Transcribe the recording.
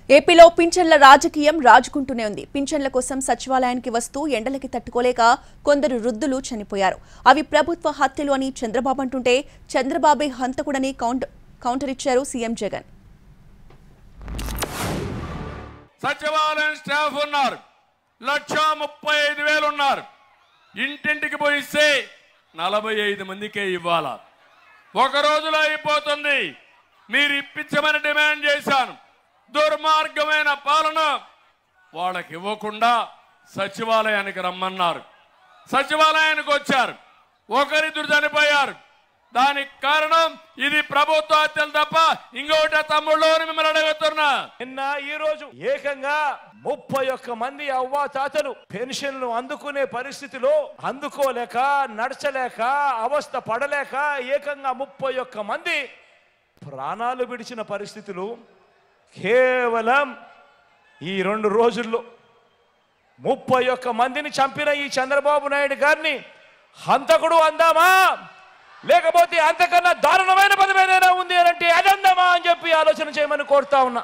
ఏపీలో పింఛన్ల రాజకీయం రాజుకుంటూనే ఉంది. పింఛన్ల కోసం సచివాలయానికి వస్తూ ఎండలకి తట్టుకోలేక కొందరు వృద్ధులు చనిపోయారు. అవి ప్రభుత్వ హత్యలు అని చంద్రబాబు అంటుంటే చంద్రబాబే హంతకుడని కౌంటర్ ఇచ్చారు సీఎం జగన్. సచివాలయం స్టాఫ్ ఉన్నారు, 1,35,000 ఉన్నారు. ఇంటింటికి పోయిస్తే 45 మందికే ఇవ్వాలా. ఒక రోజులో అయిపోతుంది. మీరు ఇప్పించమని డిమాండ్ చేశాను. దుర్మార్గమైన పాలన వాళ్ళకి ఇవ్వకుండా సచివాలయానికి రమ్మన్నారు. సచివాలయానికి వచ్చారు, ఒకరిద్దరు చనిపోయారు. దానికి కారణం ఇది ప్రభుత్వ హత్యలు తప్ప ఇంకొకటి తమ్ముళ్ళు మిమ్మల్ని అడుగుతున్నా. నిన్న ఈ రోజు ఏకంగా 31 మంది అవ్వా తాతలు పెన్షన్లు అందుకునే పరిస్థితిలో అందుకోలేక నడచలేక అవస్థ పడలేక ఏకంగా 31 మంది ప్రాణాలు విడిచిన పరిస్థితులు కేవలం ఈ 2 రోజుల్లో 31 మందిని చంపిన ఈ చంద్రబాబు నాయుడు గారిని హంతకుడు అందామా, లేకపోతే అంతకన్నా దారుణమైన పదం ఏదైనా ఉంది అంటే అది అందామా అని చెప్పి ఆలోచన చేయమని కోరుతా ఉన్నా.